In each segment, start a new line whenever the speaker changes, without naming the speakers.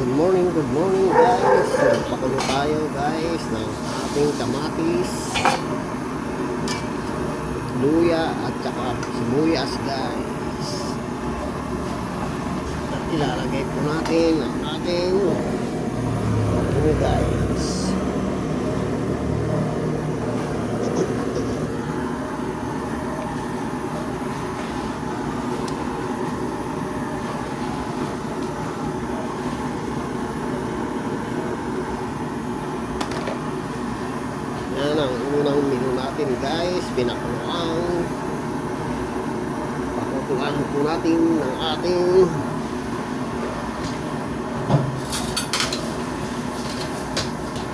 Good morning guys. Nagpakulo tayo guys ng ating kamatis, luya at saka sibuyas guys. At ilalagay po natin ang ating pakulo guys. Yan ang unang menu natin guys, pinakuluan. Pakukulaan po natin ng ating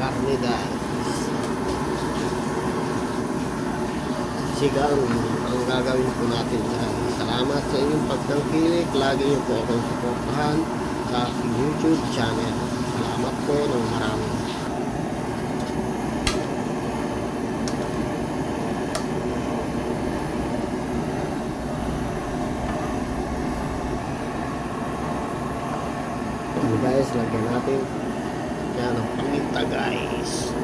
karne guys. Sigang ang gagawin po natin guys. Salamat sa inyong pagtangkilik. Lagi niyo po akong suportahan sa aking YouTube channel. Salamat po ng marami. Guys, lagyan natin yan ang paminta guys.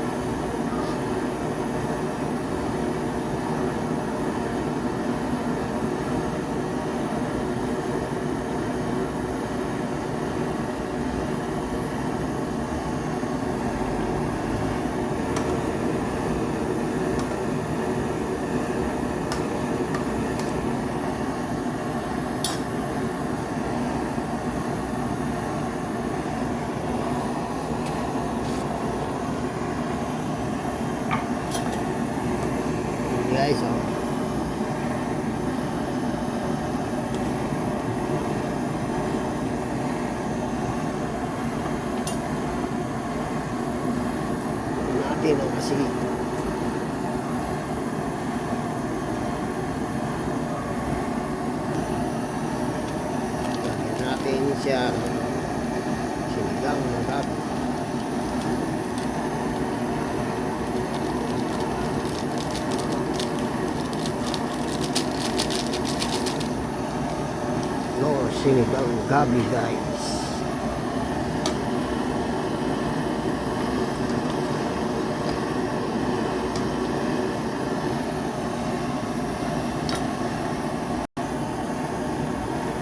Guys, oh. Natin ang kasi natin siya sinigang ng gabi. Sinigang gabi guys.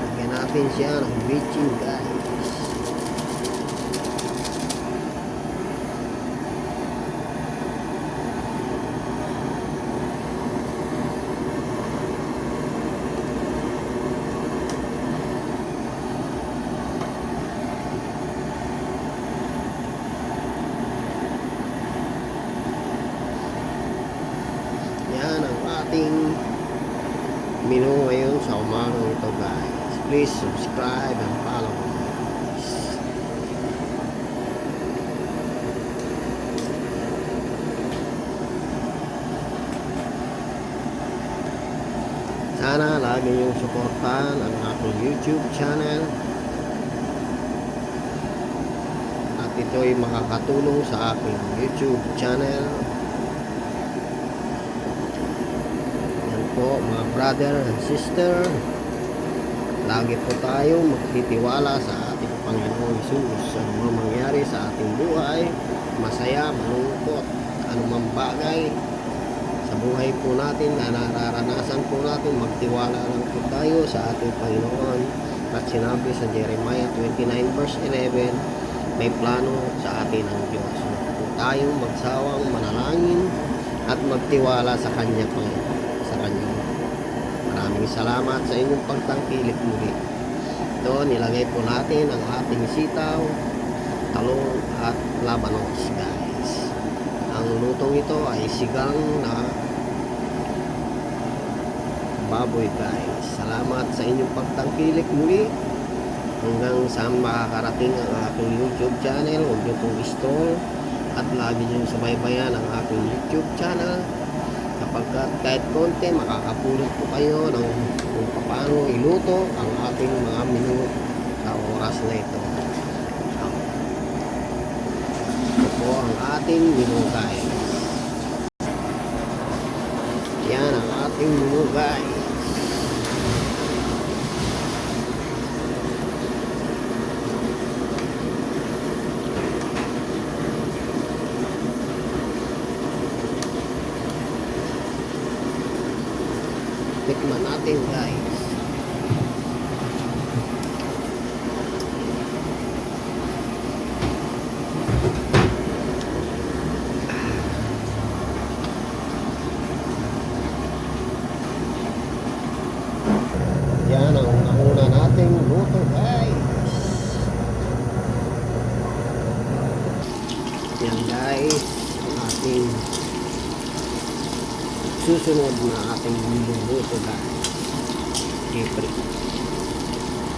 Lagyan natin siya ng bitchin guys. Ating menu ngayon sa umagang ito guys. Please subscribe and follow guys. Sana lagi niyong suportahan ang aking YouTube channel at ito'y makakatulong sa aking YouTube channel. Po, mga brother and sister, lagi po tayo magtitiwala sa ating Panginoong Hesus. Ano mang mangyari sa ating buhay, masaya, malungkot, anumang bagay sa buhay po natin na nararanasan po natin, magtiwala lang po tayo sa ating Panginoon. At sinabi sa Jeremiah 29 verse 11, may plano sa atin ang Diyos. Huwag po tayong magsawang manalangin at magtiwala sa Kanya Panginoon. Maraming salamat sa inyong pagtangkilik muli. Ito, nilagay po natin ang ating sitaw, talong at labanos guys. Ang lutong ito ay sigang na baboy guys. Salamat sa inyong pagtangkilik muli. Hanggang saan makakarating ang aking YouTube channel, huwag niyo pong i-stall at lagi niyong subaybayan ang aking YouTube channel. Kapag kahit konti, makakapulot po kayo ng kung paano iluto ang ating mga menu sa oras na ito. Ito po ang ating menu guys. Yan ang ating menu guys. Tikman natin guys. Yan ang una nating luto guys. Yan guys, ang ating susunod na ating luluto guys.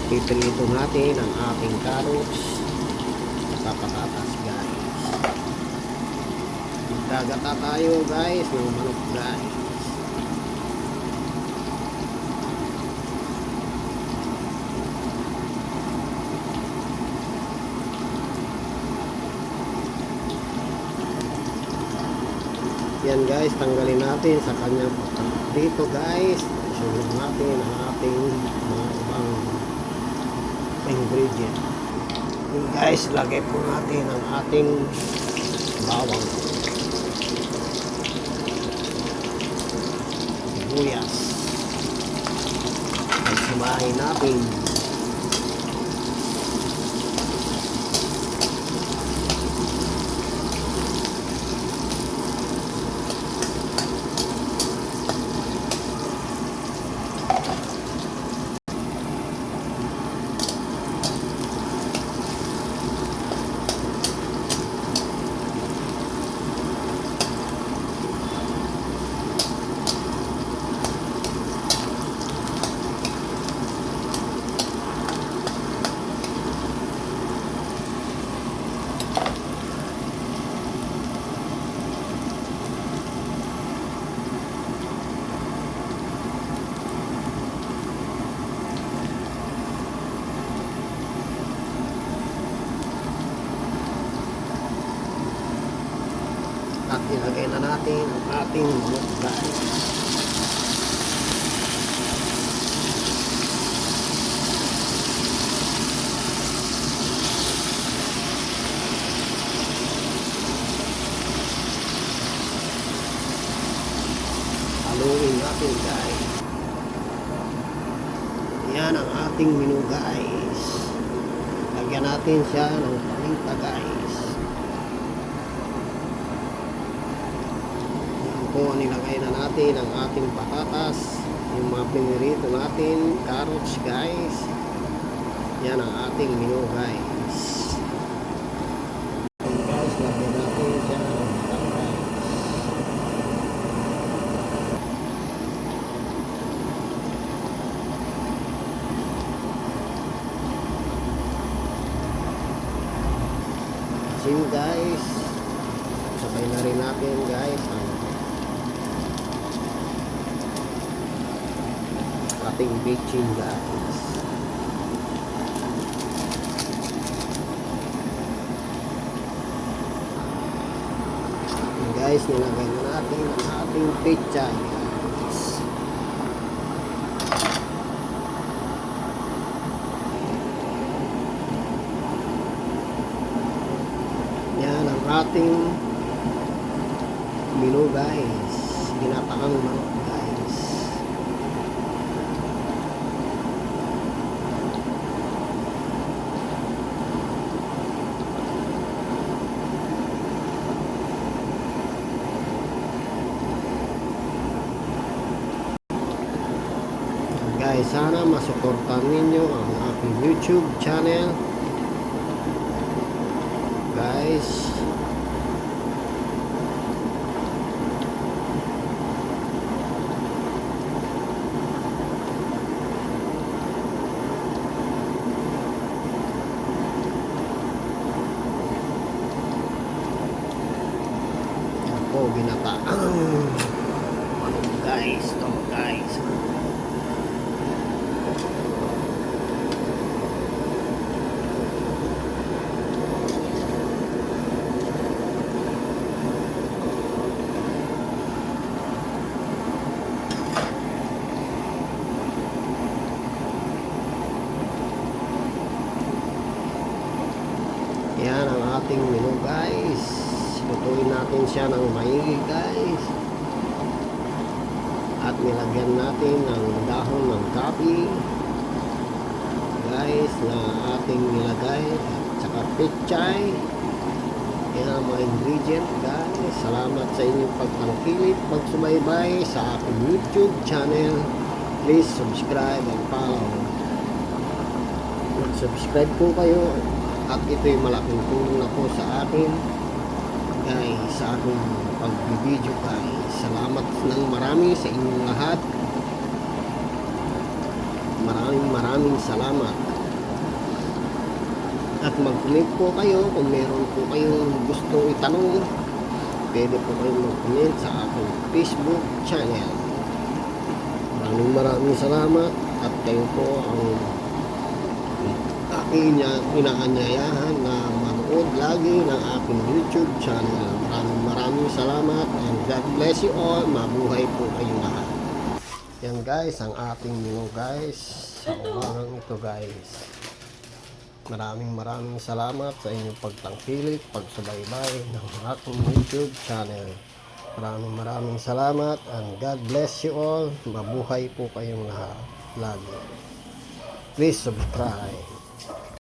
Piprito natin ang ating carrots at patatas guys. Gagata tayo guys ng manok guys. Yan guys, tanggalin natin sa kanyang dito guys. Sunod natin ang ating mga ibang ingredient. Yan guys, lagay po natin ang ating bawang, sibuyas. Pagsimahin natin. At ilagay na natin ang ating manok guys. Haluin natin guys. Yan ang ating menu guys. Lagyan natin siya ng paminta guys. Po, nilagay na natin ang ating patatas, yung mga pinirito natin, carrots guys. Yan ang ating menu guys. Guys, lagyan natin siya ng patatas. Asin guys. Sabay na rin natin guys ang ating baking guys. And guys, nilagay na natin ang ating pizza guys. Yan ang ating menu guys. Ginataang manok guys. Guys, sana masuportahan ninyo ang aking YouTube channel guys. Ako ginataang manok guys, to guys. Yan ang ating menu guys. Lutuin natin siya ng maigi guys. At nilagyan natin ng dahon ng kapi guys na ating nilagay at saka pechay. Yan ang mga ingredient guys. Salamat sa inyong pagtangkilik, pagsubaybay sa aking YouTube channel. Please subscribe and follow. Mag-subscribe po kayo at ito'y malaking tulong na po sa akin guys, sa aking pagbibideo guys. Salamat ng marami sa inyong lahat. Maraming salamat. At mag-comment po kayo kung meron po kayong gustong itanong. Pwede po kayong mag-comment sa aking Facebook channel. Maraming salamat. At kayo po ang aking inaanyayahan na manood lagi ng aking YouTube channel. Maraming salamat and God bless you all. Mabuhay po kayo lahat. Yan guys, ang ating menu guys sa umagang ito guys. Maraming salamat sa inyong pagtangkilik, pagsubaybay ng aking YouTube channel. Maraming salamat and God bless you all. Mabuhay po kayong lahat lagi. Please subscribe.